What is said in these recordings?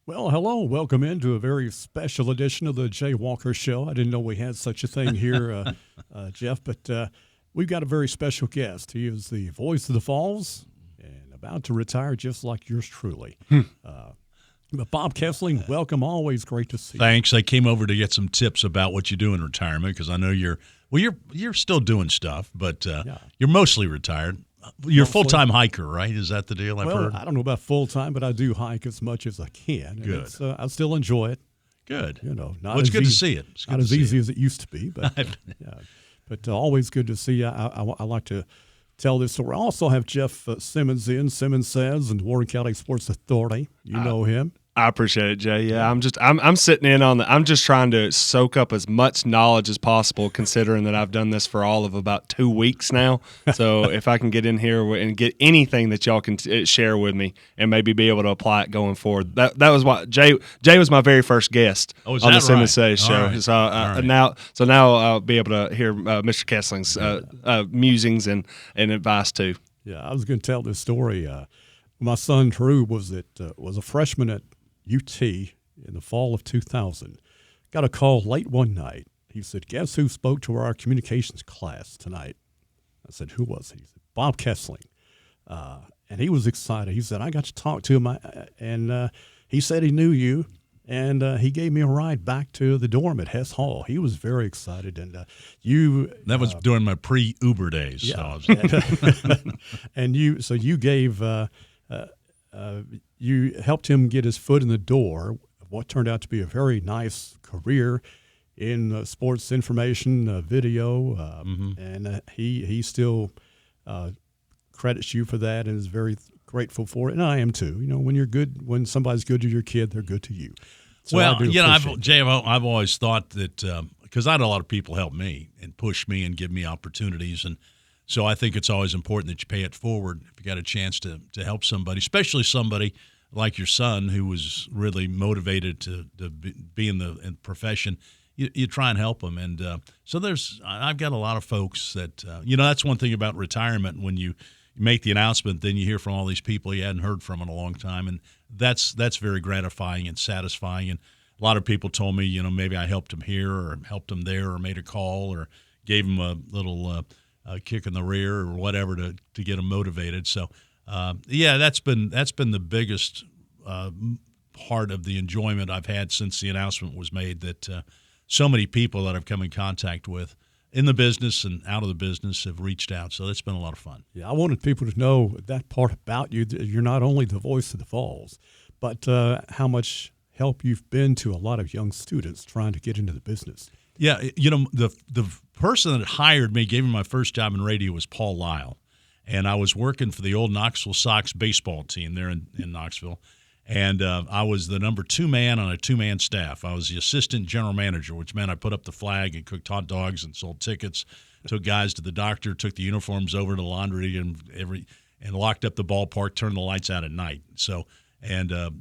Well, hello. Welcome into a very special edition of the Jay Walker Show. I didn't know we had such a thing here, Jeff, but we've got a very special guest. He is the voice of the Falls and about to retire just like yours truly. But Bob Kessler, welcome. Always great to see you. Thanks. I came over to get some tips about what you do in retirement because I know you're still doing stuff, but you're mostly retired. You're a full-time hiker, right? Is that the deal I've heard? I don't know about full-time, but I do hike as much as I can. Good. I still enjoy it. Good. It's good to see it. It's not as easy as it used to be, but but always good to see you. I like to tell this story. I also have Jeff Simmons in. Simmons Says and Warren County Sports Authority. You know him. I appreciate it, Jay. Yeah, I'm sitting in on I'm just trying to soak up as much knowledge as possible, considering that I've done this for all of about 2 weeks now. So if I can get in here and get anything that y'all can share with me and maybe be able to apply it going forward, that was what Jay was my very first guest on the Simmons Says show. Right. So now I'll be able to hear Mr. Kessling's musings and advice too. Yeah, I was going to tell this story. My son Drew was a freshman at UT in the fall of 2000. Got a call late one night. He said, "Guess who spoke to our communications class tonight?" I said, "Who was he?" He said, "Bob Kessler." And he was excited. He said, "I got to talk to him, and he said he knew you, and he gave me a ride back to the dorm at Hess Hall." He was very excited, and that was during my pre-Uber days. Yeah, and you gave. You helped him get his foot in the door of what turned out to be a very nice career in sports information, video, and he still credits you for that and is very grateful for it. And I am too. When somebody's good to your kid, they're good to you. So I've always thought that because I had a lot of people help me and push me and give me opportunities, and so I think it's always important that you pay it forward if you got a chance to help somebody, especially somebody like your son who was really motivated to be in the profession. You try and help them. And so I've got a lot of folks that, that's one thing about retirement. When you make the announcement, then you hear from all these people you hadn't heard from in a long time. And that's very gratifying and satisfying. And a lot of people told me, maybe I helped them here or helped them there or made a call or gave them a little kick in the rear or whatever to get them motivated. So, that's been the biggest part of the enjoyment I've had since the announcement was made, that so many people that I've come in contact with in the business and out of the business have reached out. So that's been a lot of fun. Yeah, I wanted people to know that part about you. That you're not only the voice of the Falls, but how much help you've been to a lot of young students trying to get into the business. Yeah, the person that hired me, gave me my first job in radio, was Paul Lyle. And I was working for the old Knoxville Sox baseball team there in Knoxville. And I was the number 2 man on a 2-man staff. I was the assistant general manager, which meant I put up the flag and cooked hot dogs and sold tickets, took guys to the doctor, took the uniforms over to the laundry and locked up the ballpark, turned the lights out at night. So,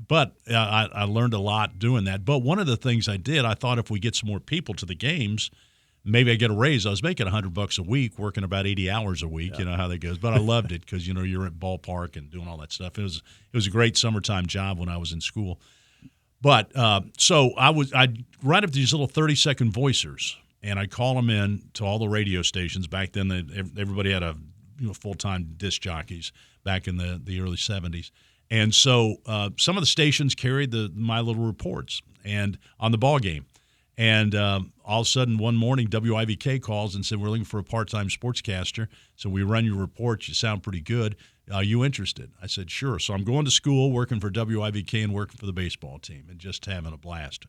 but I learned a lot doing that. But one of the things I did, I thought if we get some more people to the games, maybe I get a raise. I was making $100 a week, working about 80 hours a week. Yeah. You know how that goes. But I loved it because you're at ballpark and doing all that stuff. It was a great summertime job when I was in school. But so I'd write up these little 30-second voicers, and I'd call them in to all the radio stations. Back then, everybody had full-time disc jockeys back in the early 70s. And so some of the stations carried my little reports and on the ball game. And all of a sudden, one morning, WIVK calls and said, "We're looking for a part-time sportscaster. So we run your reports. You sound pretty good. Are you interested?" I said, "Sure." So I'm going to school, working for WIVK and working for the baseball team and just having a blast.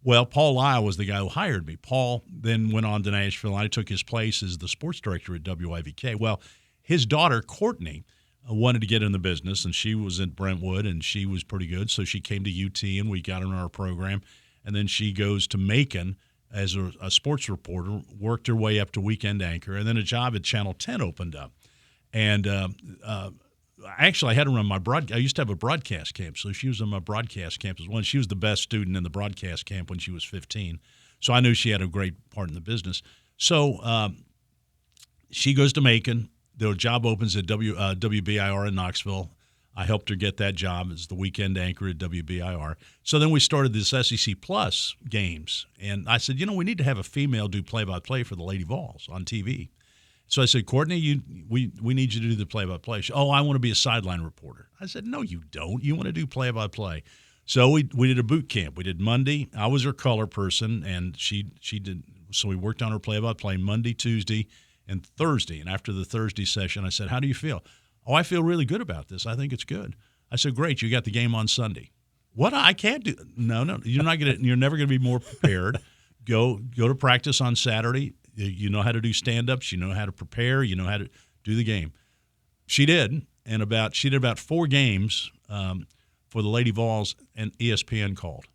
Well, Paul Lyle was the guy who hired me. Paul then went on to Nashville, and I took his place as the sports director at WIVK. Well, his daughter, Courtney, wanted to get in the business, and she was at Brentwood, and she was pretty good. So she came to UT, and we got her in our program. And then she goes to Macon as a sports reporter, worked her way up to weekend anchor, and then a job at Channel 10 opened up. And actually, I had her on my I used to have a broadcast camp, so she was on my broadcast camp as well. She was the best student in the broadcast camp when she was 15. So I knew she had a great part in the business. So she goes to Macon. The job opens at WBIR in Knoxville. I helped her get that job as the weekend anchor at WBIR. So then we started this SEC Plus games. And I said, we need to have a female do play-by-play for the Lady Vols on TV. So I said, Courtney, we need you to do the play-by-play. She, I want to be a sideline reporter. I said, no, you don't. You want to do play-by-play. So we did a boot camp. We did Monday. I was her color person, and she did. So we worked on her play-by-play Monday, Tuesday, and Thursday. And after the Thursday session, I said, how do you feel? Oh, I feel really good about this. I think it's good. I said, great. You got the game on Sunday. What? I can't do. No. You're never going to be more prepared. Go to practice on Saturday. You know how to do stand-ups. You know how to prepare. You know how to do the game. She did, and she did about 4 games for the Lady Vols, and ESPN called.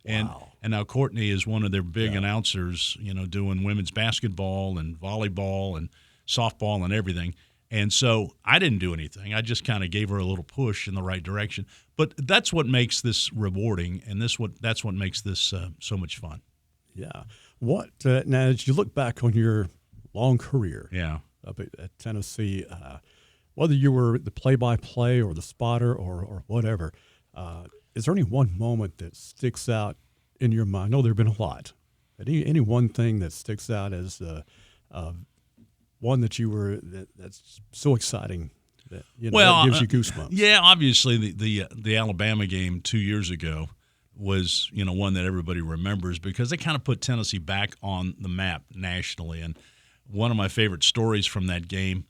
Wow. And now Courtney is one of their big announcers, doing women's basketball and volleyball and softball and everything. And so I didn't do anything. I just kind of gave her a little push in the right direction. But that's what makes this rewarding, and that's what makes this so much fun. Yeah. What now? As you look back on your long career, up at Tennessee, whether you were the play-by-play or the spotter or whatever, is there any one moment that sticks out in your mind? I know there have been a lot, but any one thing that sticks out as one that you were that's so exciting that that gives you goosebumps? Yeah, obviously the Alabama game 2 years ago was one that everybody remembers because they kind of put Tennessee back on the map nationally. And one of my favorite stories from that game,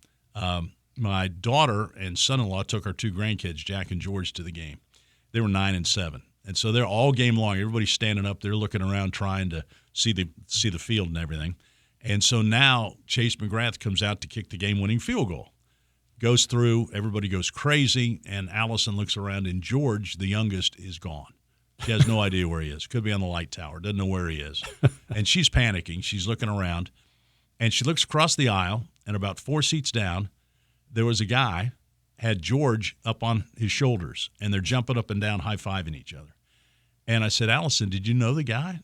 my daughter and son-in-law took our 2 grandkids, Jack and George, to the game. They were 9 and 7, and so they're all game long. Everybody's standing up there looking around trying to see the field and everything. And so now Chase McGrath comes out to kick the game-winning field goal. Goes through, everybody goes crazy, and Allison looks around, and George, the youngest, is gone. She has no idea where he is. Could be on the light tower. Doesn't know where he is. And she's panicking. She's looking around, and she looks across the aisle, and about 4 seats down, there was a guy, had George up on his shoulders, and they're jumping up and down, high-fiving each other. And I said, Allison, did you know the guy?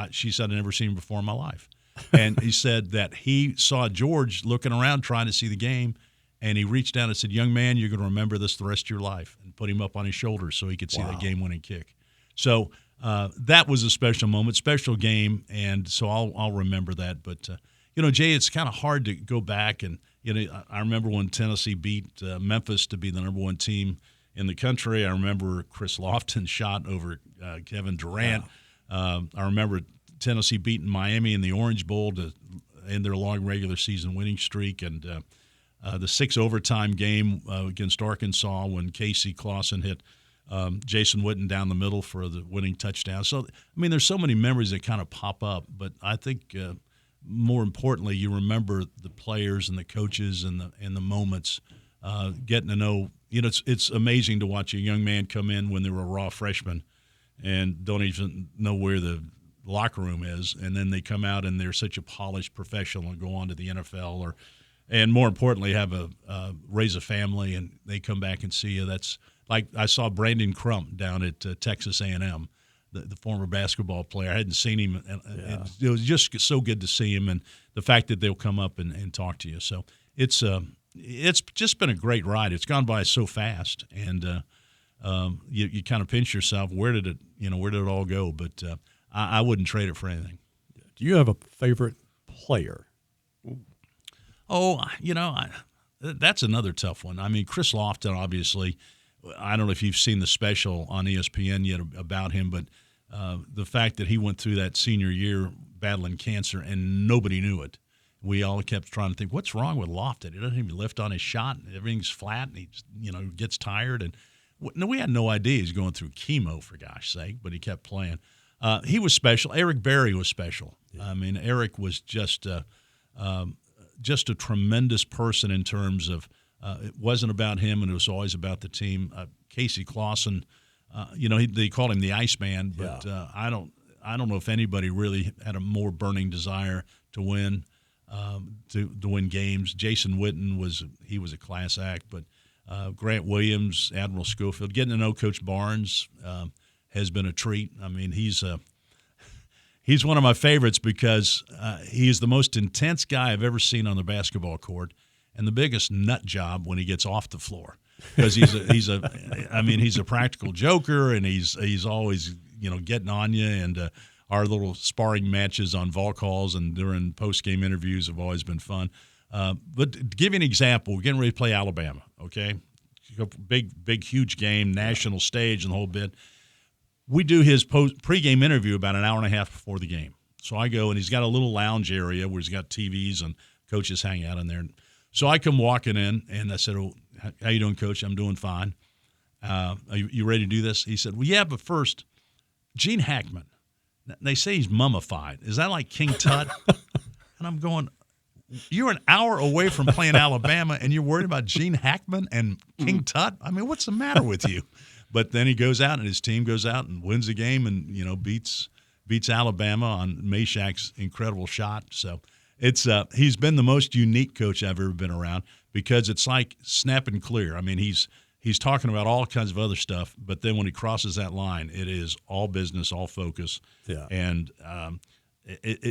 She said, I'd never seen him before in my life. And he said that he saw George looking around trying to see the game, and he reached down and said, young man, you're going to remember this the rest of your life, and put him up on his shoulders so he could see that game-winning kick. So that was a special moment, special game, and so I'll remember that. But, Jay, it's kind of hard to go back. And, I remember when Tennessee beat Memphis to be the number 1 team in the country. I remember Chris Lofton shot over Kevin Durant. I remember Tennessee beating Miami in the Orange Bowl to end their long regular season winning streak, and the 6 overtime game against Arkansas when Casey Clausen hit Jason Witten down the middle for the winning touchdown. So, there's so many memories that kind of pop up, but I think more importantly, you remember the players and the coaches and the moments, getting to know. It's amazing to watch a young man come in when they were a raw freshman and don't even know where the locker room is, and then they come out and they're such a polished professional and go on to the NFL and more importantly raise a family, and they come back and see you. That's like I saw Brandon Crump down at Texas A&M, the former basketball player. I hadn't seen him, and it was just so good to see him, and the fact that they'll come up and talk to you. So it's just been a great ride. It's gone by so fast, and you kind of pinch yourself. Where did it all go? But I wouldn't trade it for anything. Do you have a favorite player? Oh, that's another tough one. Chris Lofton, obviously. I don't know if you've seen the special on ESPN yet about him, but the fact that he went through that senior year battling cancer and nobody knew it. We all kept trying to think, what's wrong with Lofton? He doesn't even lift on his shot, and everything's flat, and he gets tired. And we had no idea he's going through chemo, for gosh sake, but he kept playing. He was special. Eric Berry was special. Yeah. Eric was just a tremendous person in terms of it wasn't about him, and it was always about the team. Casey Clausen, they called him the Iceman, but I don't know if anybody really had a more burning desire to win, to win games. Jason Witten was a class act, but Grant Williams, Admiral Schofield, getting to know Coach Barnes has been a treat. He's one of my favorites because he is the most intense guy I've ever seen on the basketball court, and the biggest nut job when he gets off the floor. because I mean, he's a practical joker, and he's always getting on you. And our little sparring matches on vol calls and during post game interviews have always been fun. But to give you an example, we're getting ready to play Alabama. Okay, big, huge game, national stage, and the whole bit. We do his pregame interview about an hour and a half before the game. So I go, and he's got a little lounge area where he's got TVs and coaches hang out in there. So I come walking in, and I said, "Oh, how you doing, Coach? I'm doing fine. Are you ready to do this?" He said, "Well, yeah, but first, Gene Hackman. They say he's mummified. Is that like King Tut?" And I'm going, "You're an hour away from playing Alabama, and you're worried about Gene Hackman and King Tut? I mean, what's the matter with you?" But then he goes out, and his team goes out and wins the game, and beats Alabama on Meshach's incredible shot. So he's been the most unique coach I've ever been around, because it's like snap and clear. I mean, he's talking about all kinds of other stuff, but then when he crosses that line, it is all business, all focus. Yeah. And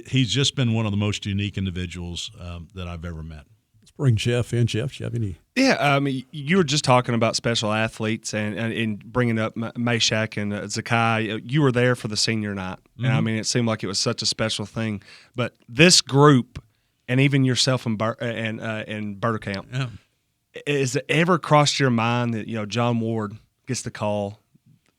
he's just been one of the most unique individuals that I've ever met. Let's bring Jeff in. Jeff, do you have any? Yeah, I mean, you were just talking about special athletes and bringing up Meshach and Zakai. You were there for the senior night, and I mean, it seemed like it was such a special thing. But this group, and even yourself and Berterkamp, Yeah. has it ever crossed your mind that John Ward gets the call,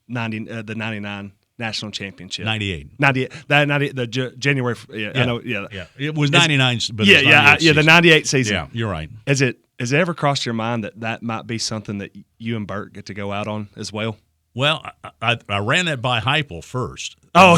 the 99 national championship, 98. 98, January. Yeah, I know. Yeah, Yeah. It was 99, but yeah, it was 98 the season. 98 season. Yeah, you're right. Has it ever crossed your mind that might be something that you and Bert get to go out on as well? Well, I ran that by Heupel first. Oh,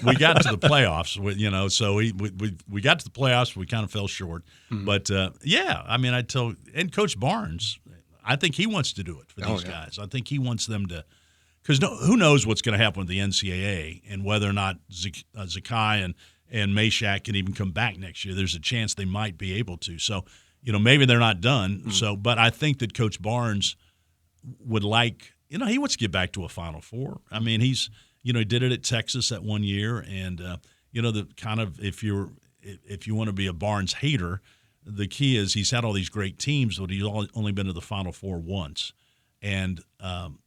We got to the playoffs, so we got to the playoffs. We kind of fell short. Mm-hmm. But, yeah, I mean, and Coach Barnes, I think he wants to do it for these guys. I think he wants them to – because who knows what's going to happen with the NCAA and whether or not Zakai and Meshach can even come back next year. There's a chance they might be able to. So, maybe they're not done. Mm-hmm. So, but I think that Coach Barnes would like – he wants to get back to a Final Four. I mean, he did it at Texas that one year, and the kind of if you want to be a Barnes hater, the key is he's had all these great teams, but he's only been to the Final Four once, and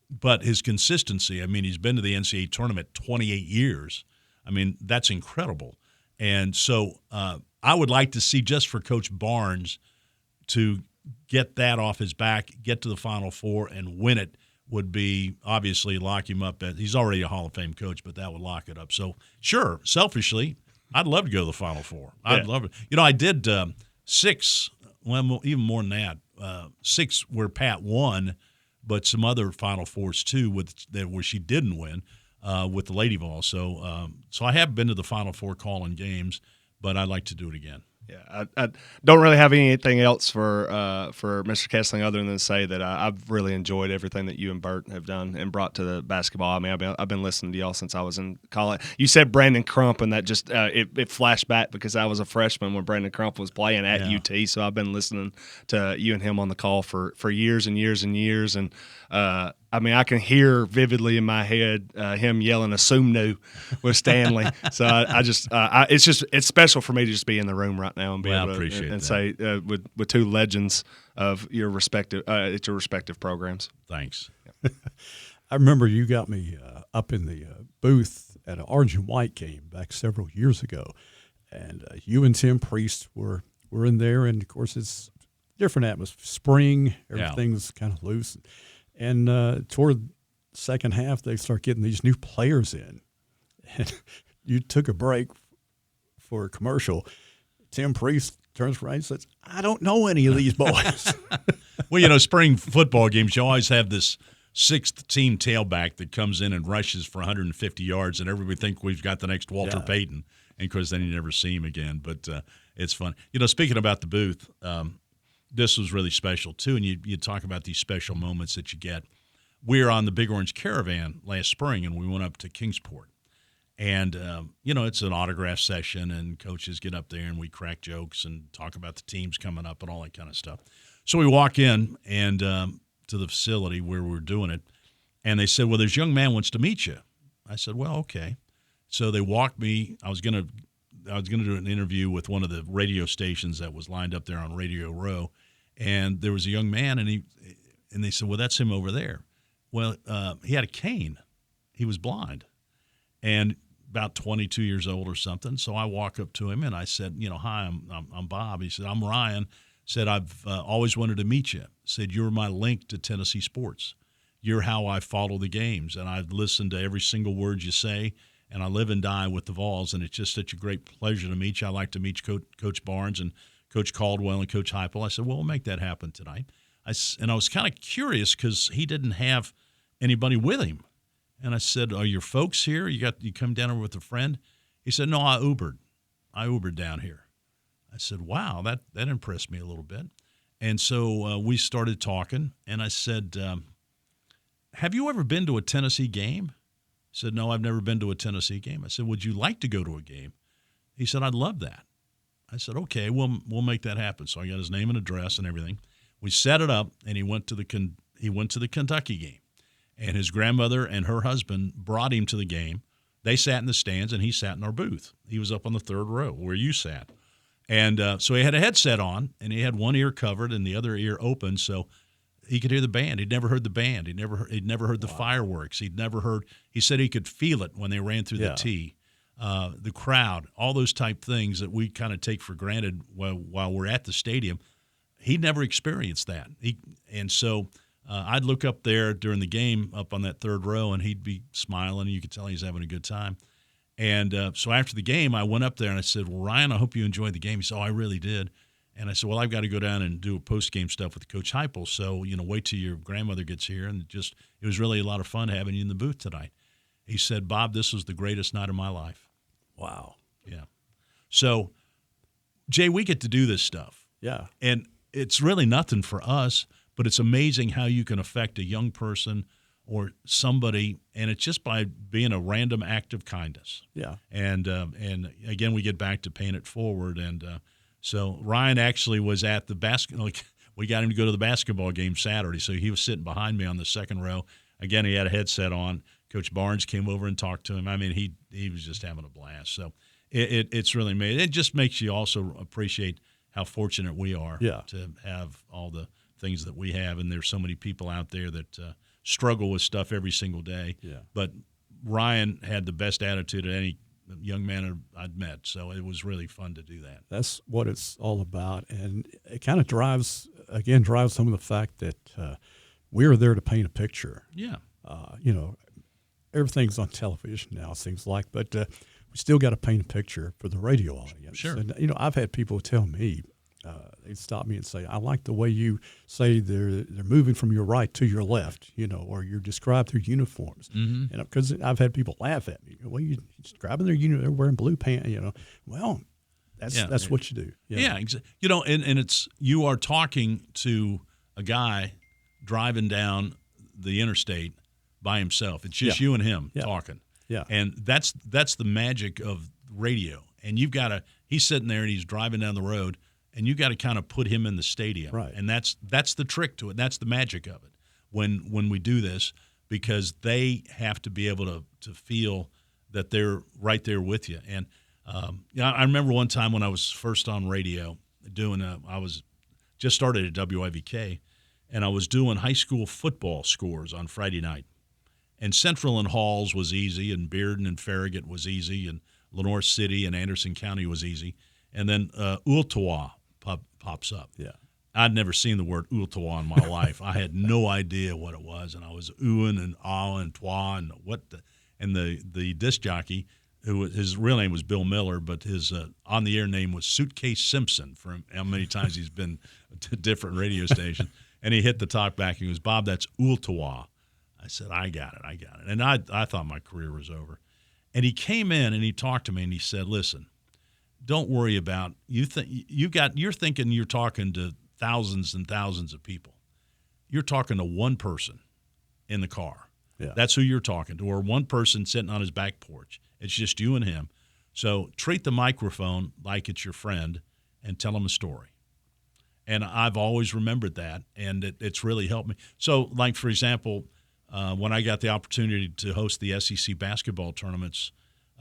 but his consistency. I mean, he's been to the NCAA tournament 28 years. I mean, that's incredible, and so I would like to see, just for Coach Barnes to get that off his back, get to the Final Four, and win it. Would be obviously lock him up. He's already a Hall of Fame coach, but that would lock it up. So, sure, selfishly, I'd love to go to the Final Four. I'd love it. I did 6, well, even more than that, 6 where Pat won, but some other Final Fours too where she didn't win with the Lady Vol. So I have been to the Final Four calling games, but I'd like to do it again. Yeah, I don't really have anything else for Mr. Kessling other than to say that I've really enjoyed everything that you and Bert have done and brought to the basketball. I mean, I've been listening to y'all since I was in college. You said Brandon Crump, and that just it flashed back because I was a freshman when Brandon Crump was playing at UT. So I've been listening to you and him on the call for years and years and years. And I mean, I can hear vividly in my head him yelling "Assume with Stanley. So it's special for me to just be in the room right now and be able to say with two legends of your respective programs. Thanks. I remember you got me up in the booth at an Orange and White game back several years ago, and you and Tim Priest were in there, and of course it's different atmosphere. Spring, everything's kind of loose. And toward the second half, they start getting these new players in. And you took a break for a commercial. Tim Priest turns right and says, "I don't know any of these boys." Well, spring football games, you always have this sixth-team tailback that comes in and rushes for 150 yards, and everybody think we've got the next Walter Payton. And, of course, then you never see him again. But it's fun. Speaking about the booth, this was really special, too, and you talk about these special moments that you get. We were on the Big Orange Caravan last spring, and we went up to Kingsport. And, it's an autograph session, and coaches get up there, and we crack jokes and talk about the teams coming up and all that kind of stuff. So we walk in and to the facility where we were doing it, and they said, "Well, this young man wants to meet you." I said, "Well, okay." So they walked me. I was going to do an interview with one of the radio stations that was lined up there on Radio Row, and there was a young man, and and they said, well, that's him over there. Well, he had a cane. He was blind, and about 22 years old or something. So I walk up to him and I said, hi, I'm Bob. He said, I'm Ryan. Said, I've always wanted to meet you. Said, you're my link to Tennessee sports. You're how I follow the games, and I've listened to every single word you say, and I live and die with the Vols, and it's just such a great pleasure to meet you. I like to meet Coach Barnes and Coach Caldwell and Coach Heupel. I said, well, we'll make that happen tonight. And I was kind of curious because he didn't have anybody with him. And I said, are your folks here? You come down here with a friend? He said, no, I Ubered down here. I said, wow, that impressed me a little bit. And so we started talking, and I said, have you ever been to a Tennessee game? He said, no, I've never been to a Tennessee game. I said, would you like to go to a game? He said, I'd love that. I said, okay, we'll make that happen. So I got his name and address and everything. We set it up, and he went to the Kentucky game. And his grandmother and her husband brought him to the game. They sat in the stands, and he sat in our booth. He was up on the third row where you sat. And so he had a headset on, and he had one ear covered and the other ear open, so he could hear the band. He'd never heard the band. He'd never heard the fireworks. He said he could feel it when they ran through the tee, the crowd, all those type things that we kind of take for granted while we're at the stadium. He'd never experienced that. So I'd look up there during the game up on that third row, and he'd be smiling, and you could tell he's having a good time. And so after the game, I went up there and I said, well, Ryan, I hope you enjoyed the game. He said, oh, I really did. And I said, well, I've got to go down and do a post-game stuff with Coach Heupel. So, wait till your grandmother gets here. And it was really a lot of fun having you in the booth tonight. He said, Bob, this was the greatest night of my life. Wow. Yeah. So, Jay, we get to do this stuff. Yeah. And it's really nothing for us, but it's amazing how you can affect a young person or somebody, and it's just by being a random act of kindness. Yeah. And again, we get back to paying it forward. And so Ryan actually was at the basketball. We got him to go to the basketball game Saturday, so he was sitting behind me on the second row. Again, he had a headset on. Coach Barnes came over and talked to him. I mean, he was just having a blast. So it's really made. It just makes you also appreciate how fortunate we are to have all the things that we have, and there's so many people out there that struggle with stuff every single day. Yeah. But Ryan had the best attitude of any young man I'd met, so it was really fun to do that. That's what it's all about, and it kind of drives some of the fact that we're there to paint a picture. Yeah. Everything's on television now, it seems like, but we still got to paint a picture for the radio audience. Sure. And, I've had people tell me, they stop me and say, I like the way you say they're moving from your right to your left, or you describe their uniforms. Mm-hmm. Because I've had people laugh at me. Well, you're describing their uniform, they're wearing blue pants, Well, that's what you do. Yeah, and it's you are talking to a guy driving down the interstate by himself. It's just you and him talking. Yeah. And that's the magic of radio. And he's sitting there and he's driving down the road, and you got to kind of put him in the stadium. Right. And that's the trick to it. That's the magic of it when we do this, because they have to be able to feel that they're right there with you. And I remember one time when I was first on radio I was just started at WIVK, and I was doing high school football scores on Friday night. And Central and Halls was easy, and Bearden and Farragut was easy, and Lenoir City and Anderson County was easy. And then Ooltewah pops up. Yeah. I'd never seen the word Ooltewah in my life. I had no idea what it was, and I was oohing and ah and twa and the disc jockey, his real name was Bill Miller, but his on the air name was Suitcase Simpson. For how many times he's been to different radio stations, and he hit the talk back. And he goes, Bob, that's Ooltewah. I said, I got it. And I thought my career was over. And he came in and he talked to me and he said, listen, don't worry about you're thinking you're talking to thousands and thousands of people. You're talking to one person in the car. Yeah. That's who you're talking to, or one person sitting on his back porch. It's just you and him. So treat the microphone like it's your friend and tell him a story. And I've always remembered that, and it's really helped me. So, like, for example, when I got the opportunity to host the SEC basketball tournaments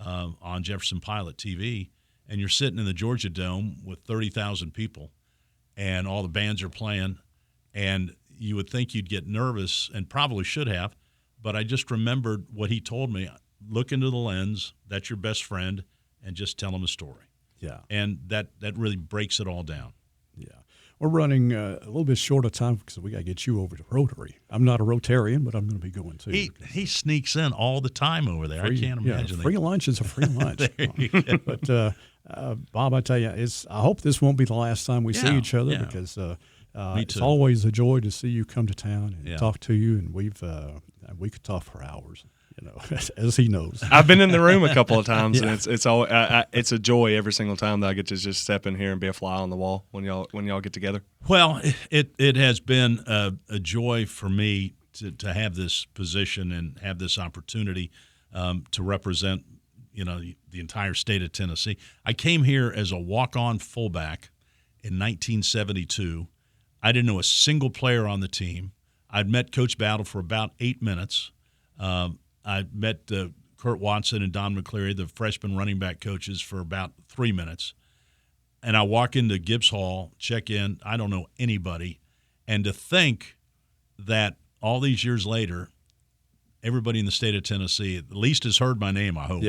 on Jefferson Pilot TV, and you're sitting in the Georgia Dome with 30,000 people, and all the bands are playing, and you would think you'd get nervous, and probably should have, but I just remembered what he told me. Look into the lens. That's your best friend, and just tell him a story. Yeah. And that really breaks it all down. Yeah. We're running a little bit short of time because we got to get you over to Rotary. I'm not a Rotarian, but I'm going to be going too. He sneaks in all the time over there. Free, I can't imagine. Free lunch is a free lunch. But Bob, I tell you, I hope this won't be the last time we see each other because it's always a joy to see you come to town and talk to you, and we could talk for hours. You know, as he knows. I've been in the room a couple of times, and it's a joy every single time that I get to just step in here and be a fly on the wall when y'all get together. Well, it has been a joy for me to have this position and have this opportunity to represent, the entire state of Tennessee. I came here as a walk-on fullback in 1972. I didn't know a single player on the team. I'd met Coach Battle for about 8 minutes. I met Kurt Watson and Don McCleary, the freshman running back coaches, for about 3 minutes. And I walk into Gibbs Hall, check in. I don't know anybody. And to think that all these years later, everybody in the state of Tennessee at least has heard my name, I hope,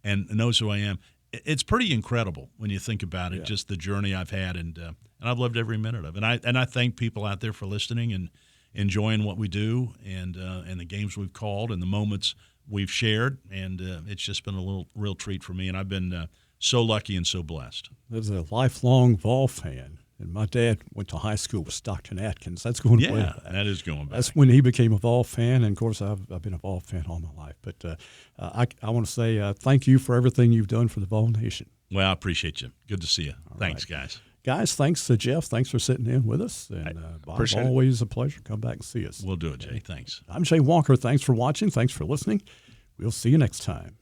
and knows who I am. It's pretty incredible when you think about it, just the journey I've had. And I've loved every minute of it. And I thank people out there for listening and enjoying what we do and the games we've called and the moments we've shared, and it's just been a real treat for me, and I've been so lucky and so blessed. There's a lifelong Vol fan, and my dad went to high school with Stockton Atkins. That's going way back. That is going back. That's when he became a Vol fan, and of course I've been a Vol fan all my life. But I want to say thank you for everything you've done for the Vol Nation. Well, I appreciate you. Good to see you. All Thanks, right. guys. Guys, thanks to Jeff. Thanks for sitting in with us. And Bob, always a pleasure. Come back and see us. We'll do it, Jay. Thanks. I'm Jay Walker. Thanks for watching. Thanks for listening. We'll see you next time.